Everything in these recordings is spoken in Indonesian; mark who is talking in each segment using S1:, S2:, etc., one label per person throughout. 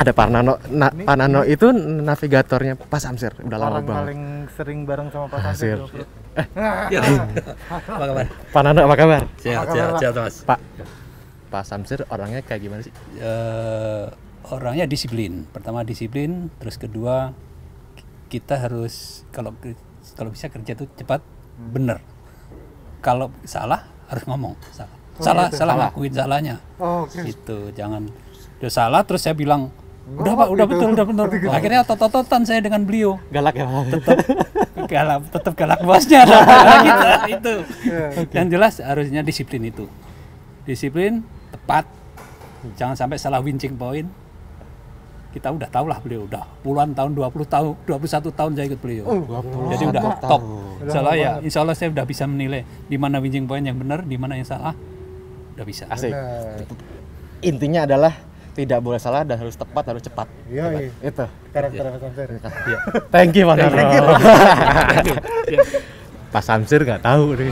S1: Ada Pak Nano itu navigatornya Pak Samsir, udah lama
S2: Orang
S1: banget.
S2: paling sering bareng sama Pak
S1: Samsir.
S2: Samsir.
S3: Apa kabar?
S1: Pak Nano apa kabar?
S3: Sehat Mas.
S1: Pak Samsir orangnya kayak gimana sih?
S3: Orangnya disiplin. Pertama disiplin, terus kedua kita harus kalau bisa kerja itu cepat, bener. Kalau salah harus ngomong salah. Salah ngakuin salahnya. Itu jangan udah salah terus saya bilang udah Pak, udah betul, udah benar. Akhirnya otot-ototan saya dengan beliau.
S1: Galak ya Pak?
S3: Tetap galak bosnya. Gitu, itu. Yang jelas harusnya disiplin itu. Disiplin, tepat. Jangan sampai salah winching point. Kita udah tahu lah beliau udah puluhan tahun, 20 tahun, 21 tahun saya ikut beliau. Jadi udah top. Insya Allah saya udah bisa menilai di mana winching point yang benar, di mana yang salah. Udah bisa.
S1: Asik. Intinya adalah tidak boleh salah dan harus tepat, harus cepat.
S2: Iya.
S1: Itu
S2: Karakter Pak Samsir.
S1: Iya. Thank you Pak Nano. Pak Samsir nggak tahu deh.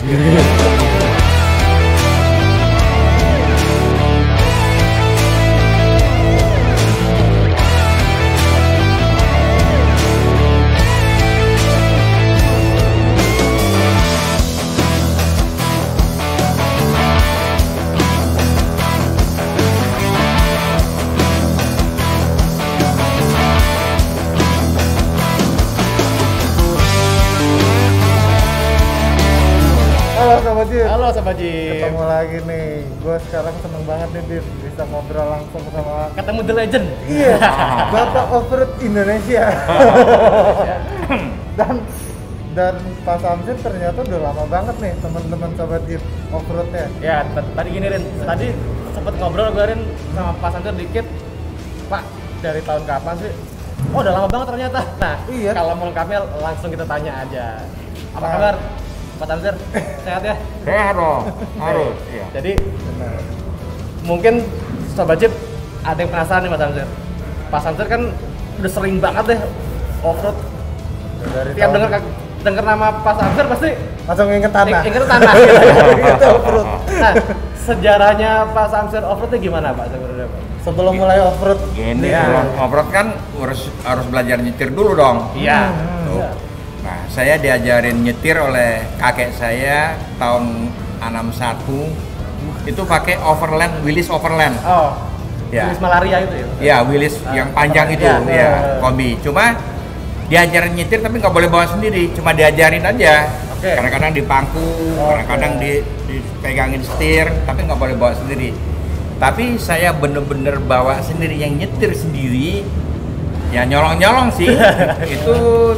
S1: Halo Sobat Jim.
S2: Ketemu lagi nih. Gue sekarang seneng banget nih Dir, bisa ngobrol langsung sama
S1: Ketemu The Legend.
S2: Iya, Bapak Offroad Indonesia. dan Pak Samsir ternyata udah lama banget nih teman-teman Sobat Jim offroadnya.
S1: Ya, tadi gini Rin, tadi sempet ngobrol gue Rin sama Pak Samsir dikit. Pak, dari tahun kapan sih? Oh, udah lama banget ternyata. Nah,
S2: iya.
S1: Kalau mau lengkapnya langsung kita tanya aja. Apa kabar? Pak Samsir, sehat ya?
S4: Sehat dong, harus. Iya.
S1: Jadi, mungkin Sobat Jeep ada yang penasaran nih Pak Samsir. Pak Samsir kan udah sering banget deh offroad.
S2: Dari
S1: Tiap denger nama Pak Samsir pasti
S2: langsung inget tanah.
S1: inget tanah.
S2: Gitu, offroad.
S1: Nah, sejarahnya Pak Samsir offroadnya gimana Pak sebenarnya Pak?
S2: Sebelum mulai offroad,
S4: Gini, kalau off-road kan harus belajar nyetir dulu dong.
S1: Iya.
S4: Tuh. Nah, saya diajarin nyetir oleh kakek saya tahun 61. Itu pakai overland, Willys overland.
S1: Oh.
S4: Ya.
S1: Tulis malaria itu ya?
S4: Ya, Willys yang panjang itu, ya, kombi. Cuma diajarin nyetir tapi nggak boleh bawa sendiri, cuma diajarin aja.
S1: Oke.
S4: Kadang-kadang di pangku, kadang-kadang dipegangin setir, tapi nggak boleh bawa sendiri. Tapi saya bener-bener bawa sendiri, yang nyetir sendiri, ya nyolong-nyolong sih. Itu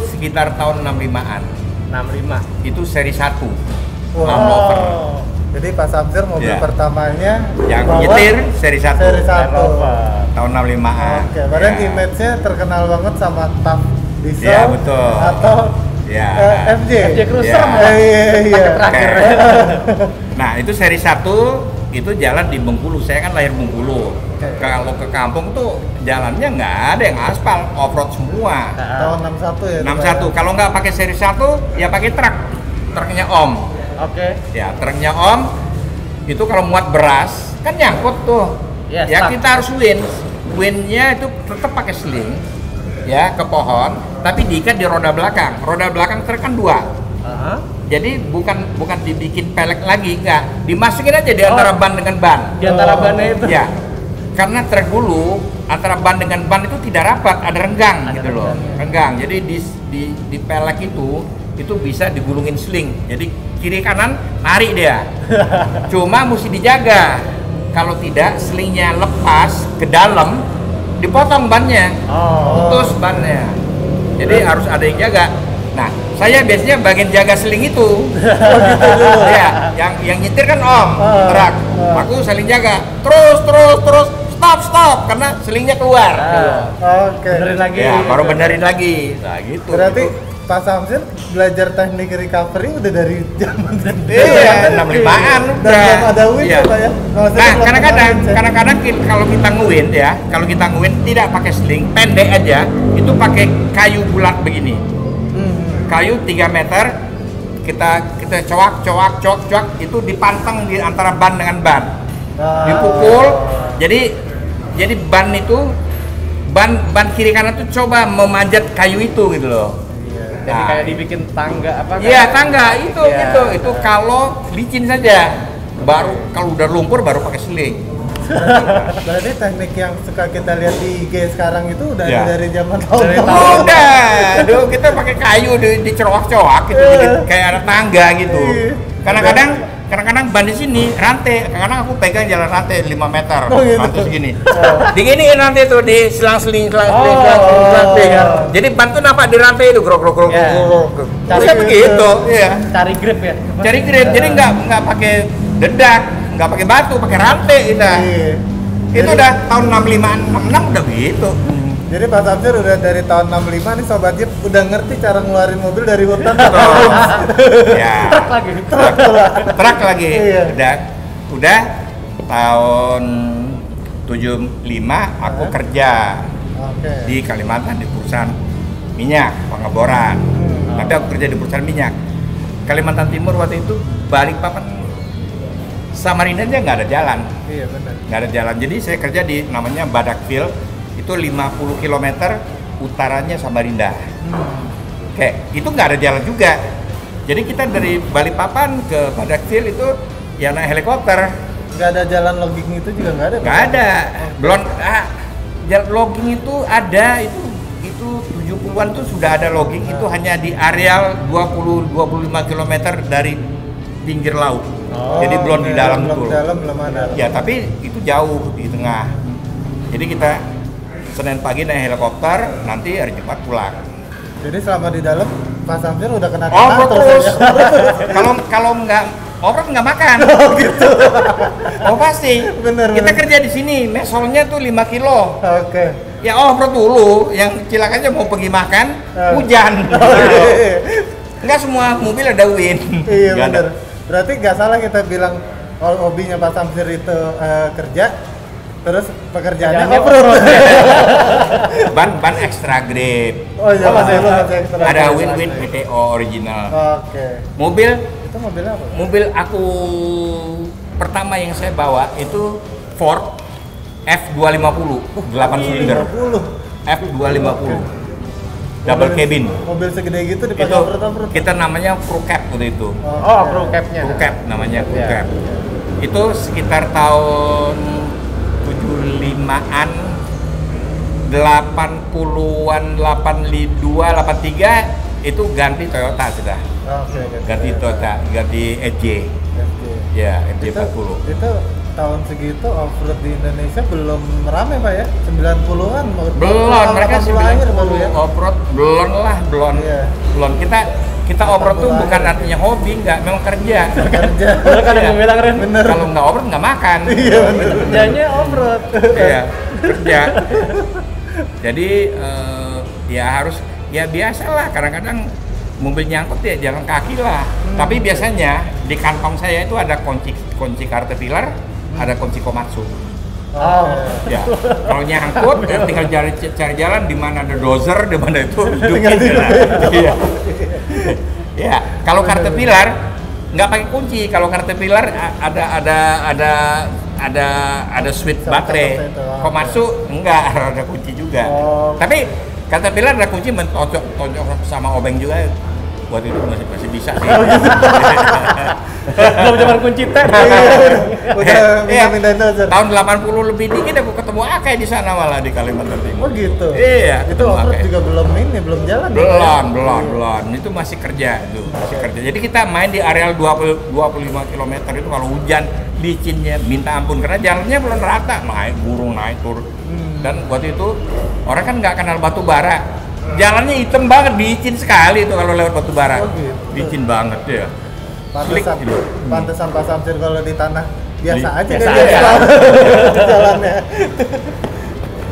S4: sekitar tahun 65-an.
S1: 65.
S4: Itu seri 1.
S2: Wow.
S4: Land Rover.
S2: Jadi Pak Samsir mobil
S4: Ya.
S2: pertamanya
S4: Yang
S2: bawa
S4: nyetir seri 1.
S2: seri 1.
S4: Tahun 65-an.
S2: Oke, padahal
S4: Ya.
S2: image-nya terkenal banget sama TAF diesel
S4: Ya, betul.
S2: atau
S4: Ya.
S2: FJ.
S1: FJ Cruiser
S4: Ya.
S1: malah.
S2: Iya.
S1: Terakhir.
S4: Nah, itu seri 1 itu jalan di Bengkulu. Saya kan lahir Bengkulu. Kalau ke kampung tuh jalannya nggak ada yang aspal, off-road semua.
S2: Tahun 61 ya.
S4: 61. Kalau nggak pakai seri 1 ya pakai truk. Truknya Om.
S1: Oke.
S4: Ya, truknya Om itu kalau muat beras kan nyangkut tuh.
S1: Ya,
S4: Ya,
S1: stuck.
S4: kita harus windnya itu tetap pakai sling ya ke pohon, tapi diikat di roda belakang. Roda belakang truk kan 2.
S1: Aha.
S4: Jadi bukan dibikin pelek lagi, enggak. Dimasukin aja di antara ban dengan ban.
S1: Di antara bannya itu.
S4: Ya. Karena truk dulu antara ban dengan ban itu tidak rapat, ada renggang
S1: Ada
S4: gitu loh.
S1: renggang, ya.
S4: Renggang. Jadi di pelek itu bisa digulungin sling. Jadi kiri kanan narik dia. Cuma mesti dijaga. Kalau tidak slingnya lepas ke dalam, dipotong bannya. Putus bannya. Jadi harus ada yang jaga. Nah, saya biasanya bagian jaga seling itu. Ya, yang nyetir kan Om, truk. Aku saling jaga. Terus, stop, karena selingnya keluar.
S2: Oke.
S1: Benerin lagi.
S4: Ya, baru benerin lagi. Nah, gitu.
S2: Berarti Pak Samsir belajar teknik recovery udah dari zaman
S4: Iya, 65-an
S2: Dan
S4: udah.
S2: belum ada winch
S4: Iya.
S2: ya, Pak ya? Maksudnya
S4: Nah,
S2: belum
S4: kadang-kadang
S2: ada winch ya?
S4: kalau kita ngewind ya, kalau kita ngewind tidak pakai sling, pendek aja, itu pakai kayu bulat begini. Kayu 3 meter, kita coak, itu dipanteng di antara ban dengan ban. Dipukul, jadi ban itu ban kiri kanan tuh coba memanjat kayu itu gitu loh.
S1: Jadi kayak dibikin tangga apa?
S4: Iya, tangga itu
S1: Iya.
S4: itu kalau licin saja. Baru kalau udah lumpur baru pakai seling.
S2: Berarti teknik yang suka kita lihat di IG sekarang itu udah
S4: Ya.
S2: ada dari zaman
S1: Dari
S2: tahun.
S1: tahun.
S4: Udah, dulu kita pakai kayu dicerowak-cerowak gitu, kayak ada tangga gitu. Kadang-kadang ban di sini rantai, kadang aku pegang jalan rantai 5 meter,
S2: Oh, gitu.
S4: rantai segini. Diginiin rantai tuh di selang-seling. Jadi ban tuh nampak di rantai itu grok.
S1: Ya.
S4: Bisa begitu, iya.
S1: Cari grip ya.
S4: Cari grip, jadi nggak pakai dedak, nggak pakai batu, pakai rantai kita.
S2: Iya.
S4: Itu udah tahun 65, 66 udah begitu.
S2: Jadi Pak Samsir udah dari tahun 65 nih Sobat Jeep udah ngerti cara ngeluarin mobil dari hutan.
S4: Ya.
S1: Truk lagi.
S4: Truk lagi.
S2: Iya.
S4: Udah tahun 75 aku kerja
S2: Oke.
S4: di Kalimantan di perusahaan minyak pengeboran. Tapi aku kerja di perusahaan minyak. Kalimantan Timur waktu itu Balikpapan Samarinda aja nggak ada jalan.
S2: Iya benar.
S4: Nggak ada jalan. Jadi saya kerja di namanya Badakville, itu 50 km utaranya Samarinda. Oke, itu nggak ada jalan juga. Jadi kita dari Balikpapan ke Badakville itu ya naik helikopter.
S2: Nggak ada jalan logging itu juga nggak ada.
S4: Nggak ada. Belum jalan logging itu ada itu 70-an tuh sudah ada logging, itu hanya di areal 20-25 km dari pinggir laut. Jadi belum di dalam
S2: belum
S4: betul.
S2: dalam belum ada.
S4: Ya tapi itu jauh di tengah. Jadi kita Senin pagi naik helikopter, nanti hari Jumat pulang.
S2: Jadi selama di dalam Pak Samsir udah kena
S4: Obrol terus.
S2: ya?
S4: Kalau nggak obrol nggak makan.
S2: Gitu.
S4: Oh pasti.
S2: Bener,
S4: Kita
S2: bener.
S4: kerja di sini, mesolnya tuh 5 kilo.
S2: Oke.
S4: Ya obrol dulu, yang cilakanya mau pergi makan, hujan. Nggak semua mobil ada wind.
S2: Iya
S4: Nggak ada.
S2: benar. Berarti nggak salah kita bilang hobinya Pak Samsir itu kerja, terus pekerjaannya
S1: Kerjaannya
S2: off-road.
S4: Ban extra grade.
S2: Oh iya, masih ekstra.
S4: Ada win-win PTO original.
S2: Oke.
S4: Mobil
S2: Itu mobilnya apa?
S4: Mobil aku pertama yang saya bawa itu Ford F250, 8 silinder.
S2: 50.
S4: F250. Double cabin.
S2: Mobil segede gitu dipakai
S4: Itu
S2: off-road.
S4: kita namanya crew cab waktu itu.
S1: Oh, crew cap-nya.
S4: Crew cab namanya crew
S1: Iya.
S4: cab. Itu sekitar tahun 75-an, 80-an, 82, 83 itu ganti Toyota sudah.
S2: Oke.
S4: Ganti Toyota, ganti EJ. Ya, EJ 40.
S2: Itu tahun segitu off-road di Indonesia belum rame Pak ya? 90-an
S4: Belum, mereka
S2: 80 akhir baru ya?
S4: 90 off-road belum.
S2: Iya.
S4: Belum. Kita off-road tuh bukan artinya hobi, enggak, memang kerja.
S2: Kerja.
S1: Bener kan yang bilang Ren?
S2: Bener.
S4: Kalau nggak off-road nggak makan.
S2: Iya bener.
S1: Kerjanya off-road.
S4: Iya, kerja. Jadi ya harus, ya biasalah, kadang-kadang mobil nyangkut ya jalan kaki lah. Tapi biasanya di kantong saya itu ada kunci Caterpillar, ada kunci Komatsu.
S1: Oh.
S4: Ya, kalau nyangkut ya tinggal cari jalan di mana ada dozer, di mana itu
S2: Tinggal
S4: hidupin. Iya. Ya, kalau Caterpillar nggak pakai kunci. Kalau Caterpillar ada switch baterai. Komatsu enggak ada kunci juga.
S2: Oh.
S4: Tapi Caterpillar ada kunci, mentonjok sama obeng juga. Buat itu masih bisa sih.
S1: Belum cuma kunci tab.
S2: Udah
S4: Iya.
S2: pindahin dozer.
S4: Tahun 80 lebih dikit aku ketemu Akai di sana malah di Kalimantan Timur.
S2: Oh gitu.
S4: Iya,
S2: Itu
S4: ketemu
S2: off-road
S4: Akai.
S2: juga belum jalan ya, Pak ya?
S4: Belum. Itu masih kerja itu, masih kerja. Jadi kita main di areal 25 km itu kalau hujan licinnya minta ampun karena jalannya belum rata, naik burung naik turun. Dan waktu itu orang kan nggak kenal batu bara. Jalannya hitam banget, licin sekali itu kalau lewat batu bara.
S2: Oh, gitu.
S4: Licin banget ya. Slick
S2: Pantesan,
S4: gitu.
S2: pantesan Pak Samsir kalau di tanah biasa aja
S1: Biasa
S2: kan
S1: aja.
S2: jalannya.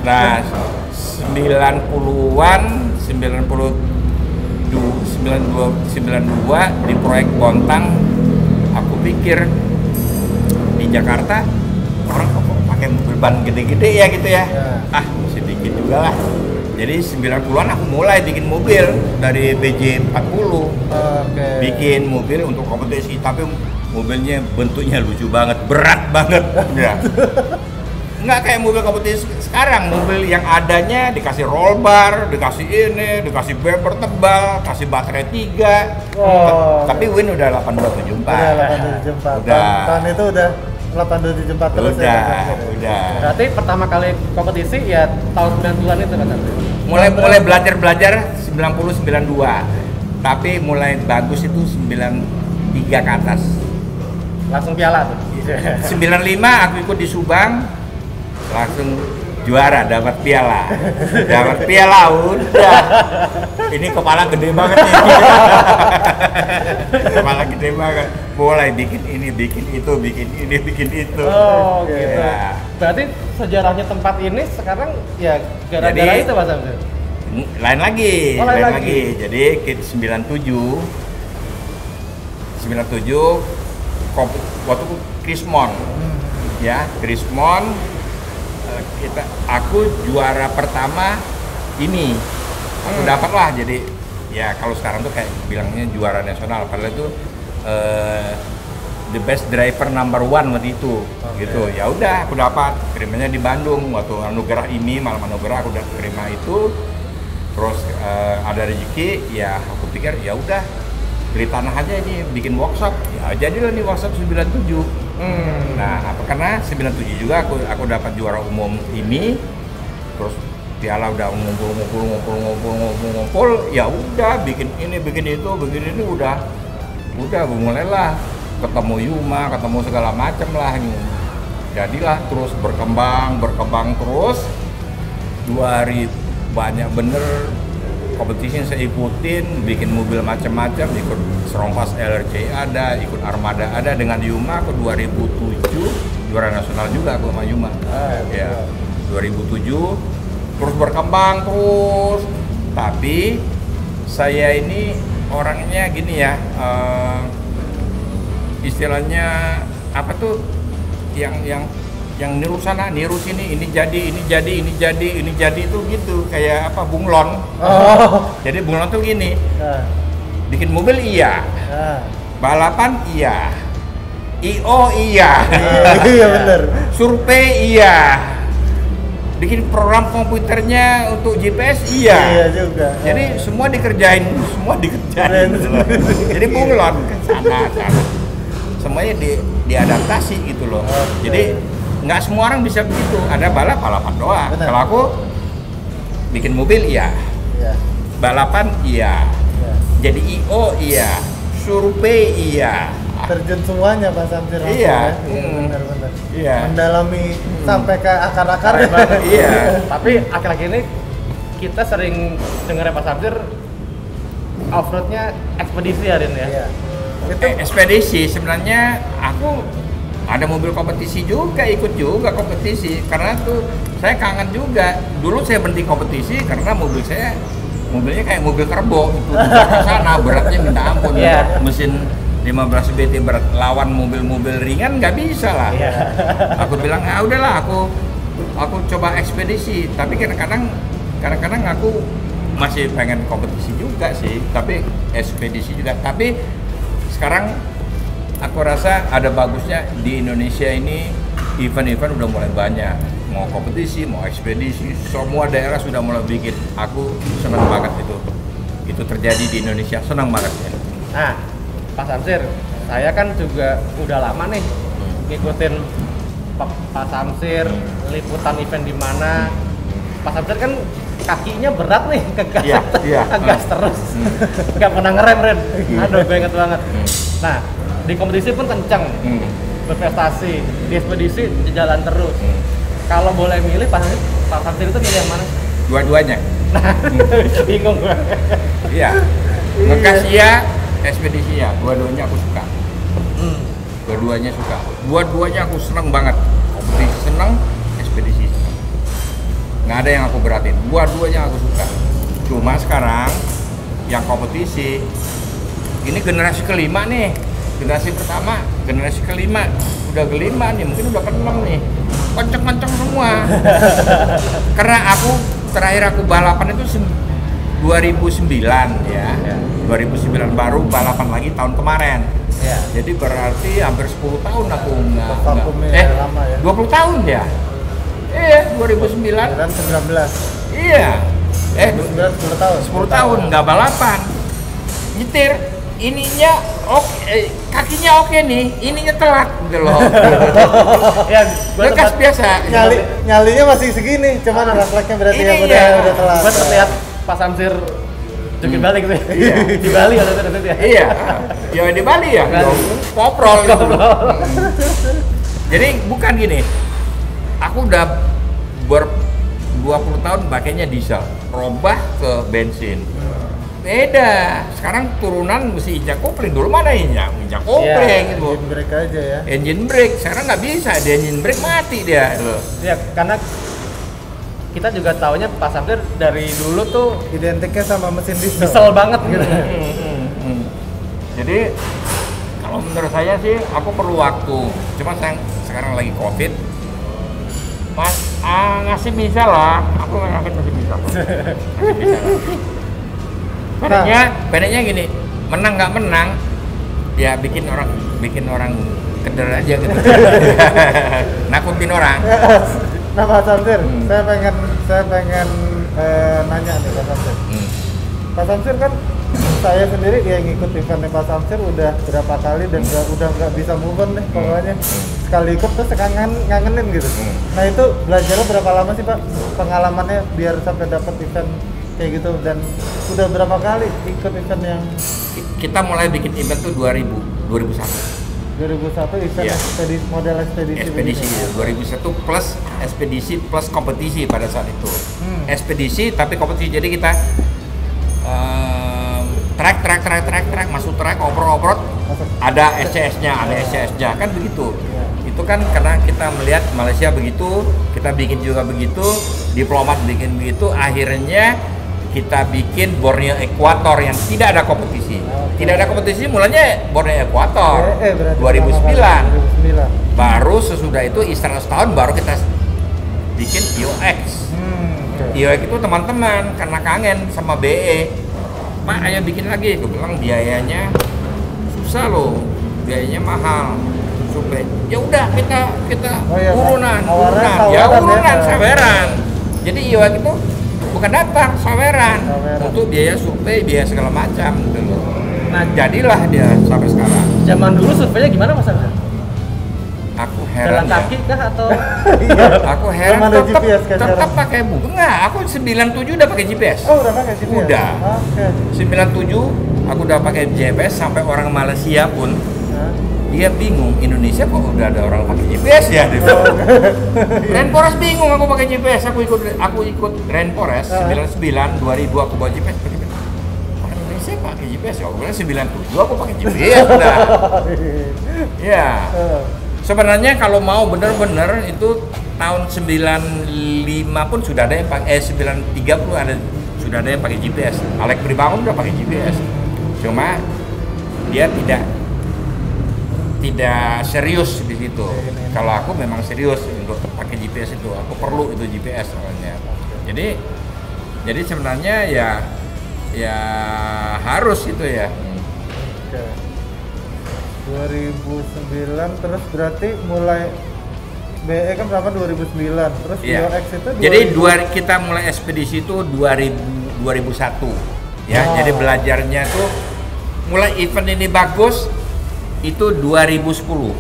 S4: Nah, 90-an, 92 di proyek Bontang, aku pikir di Jakarta orang kok pakai mobil ban gede-gede ya gitu ya.
S2: Ya.
S4: Mesti bikin juga lah. Jadi 90-an aku mulai bikin mobil dari BJ 40.
S2: Oke.
S4: Bikin mobil untuk kompetisi, tapi mobilnya bentuknya lucu banget, berat banget. Ya. nggak kayak mobil kompetisi sekarang. Mobil yang adanya dikasih roll bar, dikasih ini, dikasih bumper tebal, kasih baterai 3.
S2: Oh.
S4: Tapi Win udah 8274.
S2: Udah 874.
S4: Udah.
S2: Tahun itu udah 874 terus ya.
S4: Udah.
S1: Berarti pertama kali kompetisi ya tahun 90-an itu kan?
S4: Mulai belajar 90 92. Tapi mulai bagus itu 93 ke atas.
S1: Langsung piala tuh.
S4: 95 aku ikut di Subang, langsung juara, dapat piala udah. Ini kepala gede banget nih. Kepala gede banget. Mulai bikin ini, bikin itu, bikin ini, bikin itu.
S1: Oh gitu.
S4: Ya.
S1: Berarti sejarahnya tempat ini sekarang ya gara-gara
S4: Jadi-
S1: itu Mas Samsir?
S4: Lain lagi,
S1: Oh, lain lagi.
S4: Jadi 97 waktu itu Krismon, ya Krismon, aku juara pertama ini, aku dapat lah. Jadi ya kalau sekarang tuh kayak bilangnya juara nasional, padahal itu the best driver number 1 waktu itu, gitu. Ya udah, aku dapat, terimanya di Bandung waktu anugerah ini, malam anugerah aku udah terima itu. Terus ada rezeki, ya aku pikir ya udah beli tanah aja ini, bikin workshop. Ya jadilah nih workshop 97. Nah, karena 97 juga aku dapat juara umum ini. Terus piala udah ngumpul, ya udah bikin ini, udah mulailah ketemu Yuma, ketemu segala macam lah. Jadilah terus berkembang terus. 2000 banyak bener kompetisi yang saya ikutin, bikin mobil macam-macam, ikut Serompas LRC ada, ikut Armada ada. Dengan Yuma aku 2007 juara nasional juga aku sama Yuma. Ya 2007 terus berkembang terus. Tapi saya ini orangnya gini ya, istilahnya apa tuh, yang niru sana, niru sini, ini jadi itu gitu, kayak apa, bunglon. Jadi bunglon tuh gini, bikin mobil iya, balapan iya, IO iya,
S2: Iya bener.
S4: survei iya, bikin program komputernya untuk GPS iya.
S2: Iya juga.
S4: Jadi semua dikerjain gitu loh. Jadi bunglon ke sana. Semuanya diadaptasi gitu loh. Jadi nggak semua orang bisa begitu. Ada balapan doang.
S2: Benar.
S4: Kalau aku bikin mobil iya,
S2: Iya.
S4: balapan iya,
S2: Iya.
S4: jadi IO iya, survei iya.
S2: Terjun semuanya Pak Samsir. langsung
S4: Iya.
S2: ya. Benar-benar.
S4: Iya.
S2: Mendalami sampai ke akar-akar.
S1: Keren banget.
S4: Iya.
S1: Tapi akhir-akhir ini kita sering dengar Pak Samsir off-roadnya ekspedisi ya Rin ya?
S2: Iya. Itu
S4: Ekspedisi sebenarnya aku ada mobil kompetisi juga, ikut juga kompetisi karena tuh saya kangen juga. Dulu saya berhenti kompetisi karena mobilnya kayak mobil kerbo itu di sana, beratnya minta ampun.
S1: Iya.
S4: Mesin 15 BT berat lawan mobil-mobil ringan nggak bisa lah.
S1: Iya.
S4: Aku bilang ya udahlah, aku coba ekspedisi, tapi kadang-kadang aku masih pengen kompetisi juga sih, tapi ekspedisi juga. Tapi sekarang aku rasa ada bagusnya di Indonesia ini, event-event udah mulai banyak, mau kompetisi, mau ekspedisi, semua daerah sudah mulai bikin. Aku senang banget itu terjadi di Indonesia, senang banget ya.
S1: Nah, Pak Samsir, saya kan juga udah lama nih ngikutin Pak Samsir, liputan event di mana. Pak Samsir kan kakinya berat nih ke gas,
S4: Iya.
S1: gas terus, nggak pernah ngerem Ren. Aduh, banget banget. Nah, di kompetisi pun kenceng, berprestasi, di ekspedisi jalan terus. Kalau boleh milih, Pak Samsir itu milih yang mana?
S4: Dua-duanya.
S1: Bingung gue.
S4: Iya. Ngegas iya, ekspedisi ya. Dua-duanya aku suka. Dua-duanya suka. Dua-duanya aku seneng banget. Kompetisi seneng, ekspedisi seneng. Nggak ada yang aku beratin. Dua-duanya aku suka. Cuma sekarang yang kompetisi ini generasi kelima nih. Generasi pertama, generasi kelima, udah kelima nih, mungkin udah keenam nih. Kenceng-kenceng semua. Karena terakhir aku balapan itu 2009 ya. 2009 baru balapan lagi tahun kemarin.
S1: Ya.
S4: Jadi berarti hampir 10 tahun aku nggak
S2: Vakumnya lama ya.
S4: 20 tahun ya. Iya, 2009.
S2: 19.
S4: Iya.
S2: 9 10 tahun.
S4: 10 tahun nggak balapan. Nyetir ininya kakinya oke nih, ininya telat gitu loh.
S1: Ya,
S4: Lekas biasa.
S2: Nyalinya masih segini, cuman refleksnya berarti
S4: Ini
S2: yang
S4: ya.
S2: udah telat.
S1: Gue terlihat Pak Samsir joget balik gitu.
S4: Iya.
S1: Di Bali atau ya.
S4: Iya. Ya di Bali ya.
S1: Bali.
S4: Poprol gitu. Jadi bukan gini. Aku udah 20 tahun pakainya diesel, robah ke bensin. Beda. Sekarang turunan mesti injak kopling. Dulu mana injak kopling gitu.
S2: Engine brake aja ya.
S4: Engine brake. Sekarang nggak bisa. Dia engine brake mati dia. Loh.
S1: Ya, karena kita juga taunya Pak Samsir dari dulu tuh
S2: Identiknya sama mesin diesel.
S1: diesel banget gitu.
S4: Jadi kalau menurut saya sih aku perlu waktu. Cuma sekarang lagi COVID. Mas, ngasih bisa lah. Aku ngasih masih bisa. Pendeknya gini, menang nggak menang, ya bikin orang keder aja gitu. Nakutin orang.
S2: Nah Pak Samsir, saya pengen nanya nih Pak Samsir. Pak Samsir kan saya sendiri yang ngikut eventnya Pak Samsir udah berapa kali dan udah nggak bisa move on deh pokoknya. Sekali ikut terus ngangenin gitu. Nah itu belajarnya berapa lama sih Pak pengalamannya biar sampai dapat event kayak gitu, dan udah berapa kali ikut event yang
S4: Kita mulai bikin event tuh 2001
S2: event
S4: Iya.
S2: model ekspedisi
S4: ekspedisi
S2: begitu?
S4: 2001 plus ekspedisi plus kompetisi pada saat itu. Ekspedisi tapi kompetisi, jadi kita track masuk track obrol ada SCS-nya kan begitu. Itu kan karena kita melihat Malaysia begitu, kita bikin juga begitu, diplomat bikin begitu, akhirnya kita bikin Borneo Equator yang tidak ada kompetisi. Tidak ada kompetisi mulanya Borneo Equator 2009. Baru sesudah itu istirahat setahun baru kita bikin IOX. IOX itu teman-teman karena kangen sama BE. Pak, ayo bikin lagi. Gue bilang biayanya susah loh, biayanya mahal. Supaya ya udah kita urunan, saweran. Jadi IOX itu bukan daftar, saweran. Untuk biaya survei, biaya segala macam gitu loh. Nah, jadilah dia sampai sekarang.
S1: Zaman dulu surveinya gimana Mas Samsir?
S4: Aku heran
S1: Jalan kaki kah atau
S4: Aku heran
S2: Belum ada GPS kan
S4: tetap
S2: sekarang?
S4: pakai buku. Enggak, aku 97 udah pakai GPS.
S2: Oh udah pakai GPS?
S4: Udah.
S2: Oke.
S4: 97 aku udah pakai GPS sampai orang Malaysia pun dia bingung, Indonesia kok udah ada orang pakai GPS ya gitu. Rainforest bingung aku pakai GPS, aku ikut Rainforest 99 2000 aku bawa GPS. Orang Indonesia pakai GPS ya, aku bilang 97 aku pakai GPS udah. Ya. Sebenarnya kalau mau bener-bener itu tahun 95 pun sudah ada yang pakai 93 pun sudah ada yang pakai GPS. Alex Pribangun udah pakai GPS. Cuma dia tidak serius di situ. Kalau aku memang serius untuk pakai GPS itu. Aku perlu itu GPS soalnya. Jadi sebenarnya ya harus itu ya.
S2: Oke. 2009 terus berarti mulai BE kan berapa 2009 terus
S4: Iya.
S2: IOX itu
S4: Jadi kita mulai ekspedisi itu 2001 ya.
S2: Oh.
S4: Jadi belajarnya tuh mulai event ini bagus itu 2010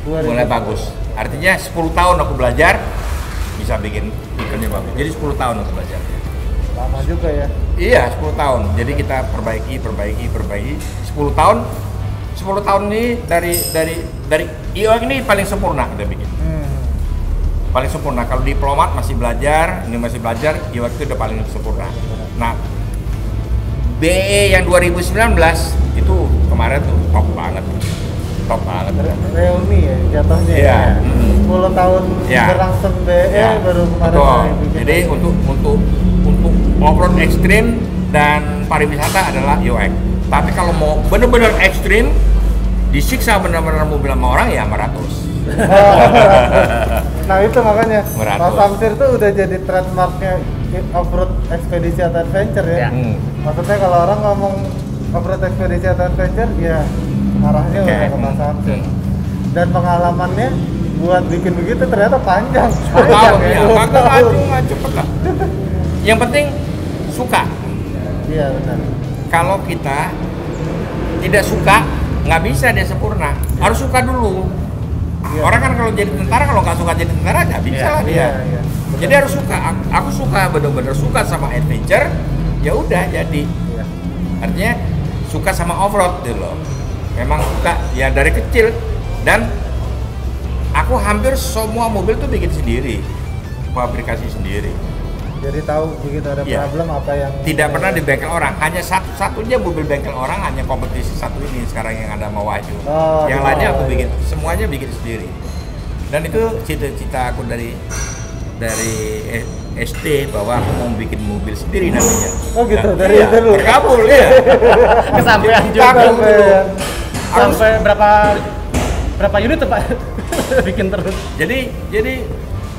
S4: mulai bagus. Artinya 10 tahun aku belajar bisa bikin eventnya bagus. Jadi 10 tahun aku belajar.
S2: lama juga ya.
S4: Iya, 10 tahun. Jadi kita perbaiki 10 tahun. 10 tahun ini dari IOX ini paling sempurna kita bikin. Paling sempurna. Kalau diplomat masih belajar, ini masih belajar, IOX itu udah paling sempurna. Nah, BE yang 2019 itu kemarin tuh top banget.
S2: Reuni ya jatuhnya.
S4: Iya.
S2: Ya. 10 tahun
S4: Iya.
S2: berlangsung BE
S4: Ya,
S2: baru kemarin
S4: betul.
S2: bikin.
S4: Jadi untuk off-road ekstrim dan pariwisata adalah IOX. Tapi kalau mau bener-bener ekstrim, disiksa bener-bener mobil sama orang ya 500.
S2: Nah itu makanya
S4: Meratus.
S2: Pak Samsir tuh udah jadi trademarknya off-road ekspedisi atau adventure ya.
S1: Ya.
S2: Maksudnya kalau orang ngomong off-road ekspedisi atau adventure ya arahnya
S4: Oke.
S2: udah ke Pak Samsir. Dan pengalamannya buat bikin begitu ternyata panjang.
S4: Tahu
S2: ya.
S4: ya, nggak cepet lah. Yang penting suka.
S2: Iya benar.
S4: Kalau kita tidak suka, nggak bisa dia sempurna. Harus suka dulu.
S2: Iya.
S4: Orang kan kalau jadi tentara, kalau nggak suka jadi tentara nggak bisa lah dia.
S2: Iya.
S4: Jadi harus suka. Aku suka, benar-benar suka sama adventure. Ya udah jadi.
S2: Iya.
S4: Artinya suka sama off-road gitu loh. Memang suka ya dari kecil, dan aku hampir semua mobil tuh bikin sendiri, fabrikasi sendiri.
S2: Jadi tahu begitu ada
S4: Iya.
S2: problem apa yang
S4: Tidak pernah di bengkel orang, hanya satu-satunya mobil bengkel orang, hanya kompetisi satu ini sekarang yang ada sama Wahyu.
S2: Oh,
S4: Yang
S2: iya.
S4: lainnya aku bikin, semuanya bikin sendiri. Dan itu cita-cita aku dari SD bahwa aku mau bikin mobil sendiri nantinya.
S2: Oh gitu,
S4: Dan,
S2: dari
S4: iya,
S2: itu dulu.
S4: terkabul ya.
S1: Kesampaian
S4: Cita
S1: juga.
S4: aku dulu. Harus-
S1: Sampai berapa unit tuh Pak? Bikin terus.
S4: Jadi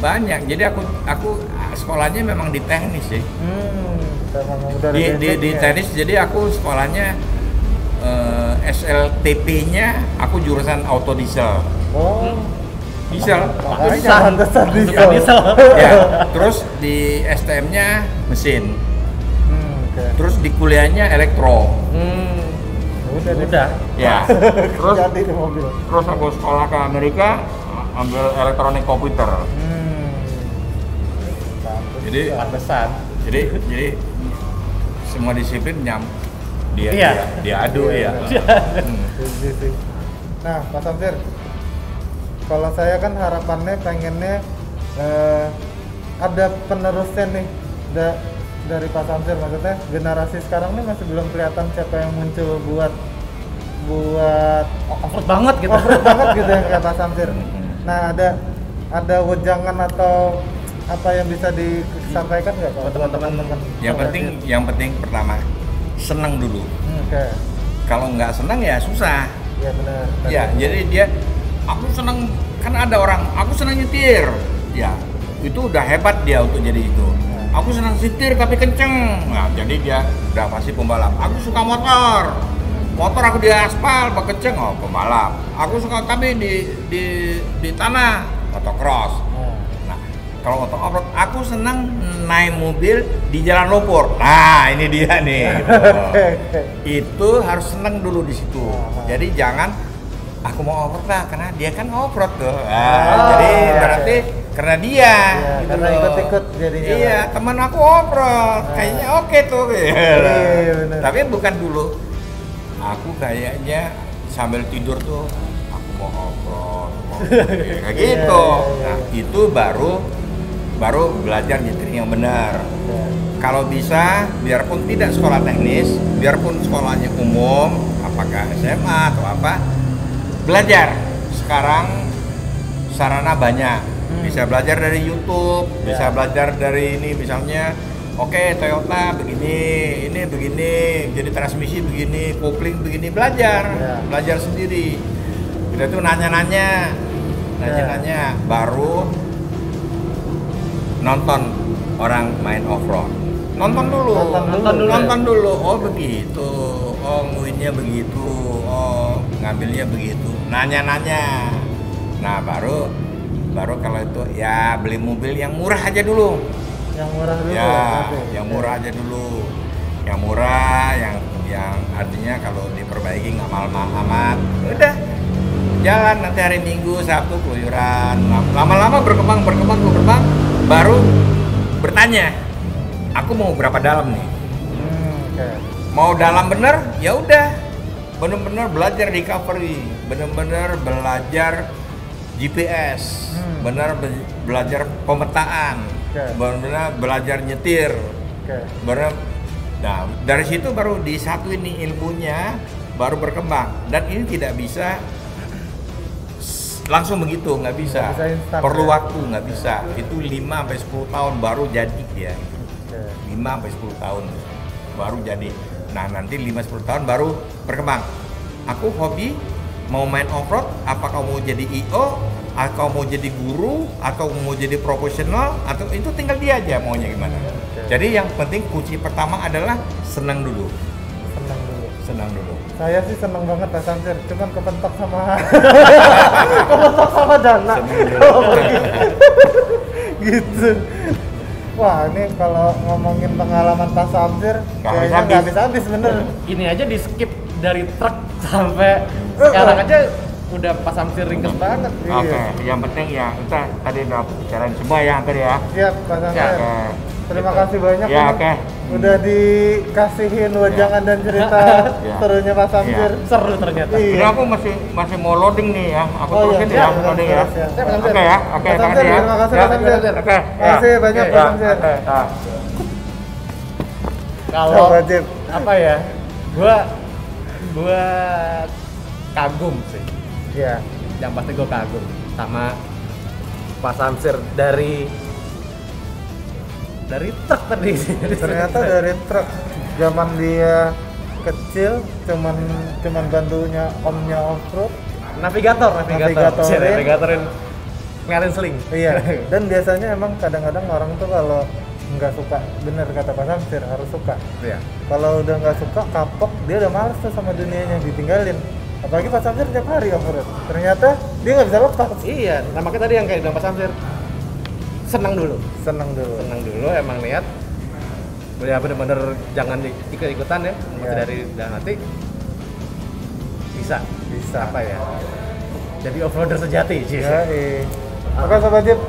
S4: banyak. Jadi aku sekolahnya memang di teknis sih.
S2: Memang udah ada
S4: Di
S2: basicnya.
S4: teknis, jadi aku sekolahnya SLTP-nya aku jurusan auto diesel.
S2: Oh.
S4: Diesel.
S2: Makanya pantesan
S1: Suka
S2: diesel.
S1: diesel.
S4: Ya, terus di STM-nya mesin.
S2: Oke.
S4: Terus di kuliahnya elektro.
S2: Udah. deh.
S1: Udah.
S4: Ya. Terus
S2: Jadi di mobil.
S4: terus aku sekolah ke Amerika ambil elektronik komputer.
S2: Bagus.
S4: Jadi
S1: Pantesan.
S4: jadi semua disiplin dia
S1: Iya.
S4: dia adu ya.
S2: Setuju sih. Nah, Pak Samsir, kalau saya kan harapannya pengennya ada penerusnya nih dari Pak Samsir, maksudnya generasi sekarang nih masih belum kelihatan siapa yang muncul buat
S1: Off-road banget gitu.
S2: off-road banget gitu yang kayak Pak Samsir. Nah, ada wejangan atau apa yang bisa disampaikan nggak Pak?
S1: Buat teman-teman.
S4: Yang penting pertama senang dulu.
S2: Oke.
S4: Kalau nggak senang ya susah.
S2: Iya benar.
S4: Ya, jadi aku senang, kan ada orang, aku senang nyetir. Ya, itu udah hebat dia untuk jadi itu. Aku senang nyetir tapi kenceng. Nah, jadi dia udah pasti pembalap. Aku suka motor. Motor aku di aspal, kenceng, pembalap. Aku suka tapi di tanah, motocross. Nah, kalau motor off-road, aku senang naik mobil di jalan lumpur. Nah, ini dia nih. Itu harus senang dulu di situ. Jadi jangan aku mau off-road lah karena dia kan off-road tuh. Jadi berarti karena dia
S2: Iya,
S4: gitu
S2: karena
S4: loh.
S2: ikut-ikut jadinya.
S4: Iya, teman aku off-road. Kayaknya oke tuh.
S2: Iya, bener.
S4: Tapi bukan dulu. Aku kayaknya sambil tidur tuh aku mau off-road. Kayak gitu.
S2: Iya.
S4: Nah, itu baru belajar nyetir yang benar. Kalau bisa, biarpun tidak sekolah teknis, biarpun sekolahnya umum, apakah SMA atau apa, belajar. Sekarang sarana banyak, bisa belajar dari YouTube, bisa belajar dari ini misalnya, oke, Toyota begini, ini begini, jadi transmisi begini, kopling begini, belajar sendiri. Kita tuh nanya-nanya, baru nonton orang main off-road. Nonton dulu. Oh begitu. Oh nguinnya begitu. Oh ngambilnya begitu. Nanya-nanya. Nah baru kalau itu ya beli mobil yang murah aja dulu.
S2: Yang murah dulu.
S4: Ya,
S2: oke.
S4: yang murah aja dulu. Yang murah, yang artinya kalau diperbaiki nggak mahal-mahal amat. Udah jalan nanti hari Minggu, Sabtu keluyuran. Lama-lama berkembang, baru bertanya, aku mau berapa dalam nih?
S2: Oke.
S4: Mau dalam bener? Ya udah, bener-bener belajar recovery, bener-bener belajar GPS, belajar pemetaan, bener-bener belajar nyetir, Nah, dari situ baru disatuin nih ilmunya, baru berkembang. Dan ini tidak bisa langsung begitu, nggak bisa.
S2: Nggak bisa instan,
S4: Perlu
S2: ya?
S4: waktu, nggak bisa. Itu 5-10 tahun baru jadi dia. 5-10 tahun baru jadi. Nah, nanti 5-10 tahun baru berkembang. Aku hobi mau main off-road, apakah mau jadi IO, atau mau jadi guru, atau mau jadi profesional, atau itu tinggal dia aja maunya gimana. Jadi yang penting kunci pertama adalah senang dulu. Senang dulu.
S2: Saya sih seneng banget Pak Samsir, cuman kepentok sama kepentok sama dana. Gitu. Wah, ini kalau ngomongin pengalaman Pak Samsir kayaknya nggak habis-habis bener.
S1: Ini aja di skip dari truk sampai sekarang aja udah Pak Samsir ringkes banget.
S4: Oke, yang penting ya kita tadi udah bicarain semua ya hampir ya.
S2: Siap Pak Samsir. Terima kasih banyak
S4: ya,
S2: nih. Udah dikasihin wajangan dan cerita serunya Pak Samsir.
S1: Seru ternyata.
S4: Ini aku masih mau loading nih ya. Aku terusin ya loading ya. Oke ya. Oke,
S2: Pak Samsir, terima kasih Pak Samsir.
S4: Oke.
S2: Terima kasih banyak Pak Samsir.
S1: Kalau apa ya? Gua kagum sih.
S2: Iya.
S1: Yang pasti gua kagum sama Pak Samsir dari truk tadi.
S2: Ternyata dari truk. Zaman dia kecil cuman bantunya omnya off-road.
S1: Navigatorin ngeliatin seling.
S2: Iya. Dan biasanya emang kadang-kadang orang tuh kalau nggak suka, bener kata Pak Samsir, harus suka.
S1: Iya.
S2: Kalau udah nggak suka, kapok, dia udah males tuh sama dunianya, ditinggalin. Apalagi Pak Samsir tiap hari off-road. Ternyata dia nggak bisa lepas.
S1: Iya, nah makanya tadi yang kayak bilang Pak Samsir, senang dulu, emang niat ya bener-bener jangan ikut-ikutan ya, masih dari dalam hati bisa apa ya, jadi offroader sejati sih.
S2: Oke Sobat Jeep,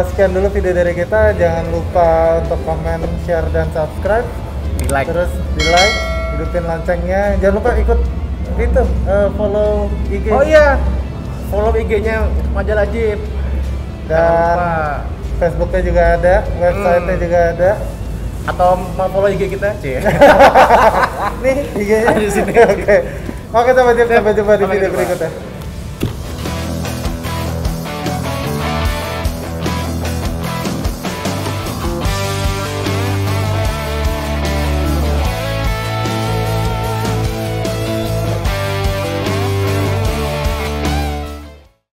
S2: sekian dulu video dari kita. Jangan lupa untuk komen, share, dan subscribe. Terus di like, hidupin loncengnya. Jangan lupa ikut itu follow IG.
S1: Oh iya, follow IG-nya Majalah Jeep.
S2: Dan Facebooknya juga ada, websitenya juga ada.
S1: Atau mau follow IG kita, Cie.
S2: Nih IG-nya.
S1: Di sini.
S2: Oke, Sobat Jeep, sampai jumpa di video berikutnya.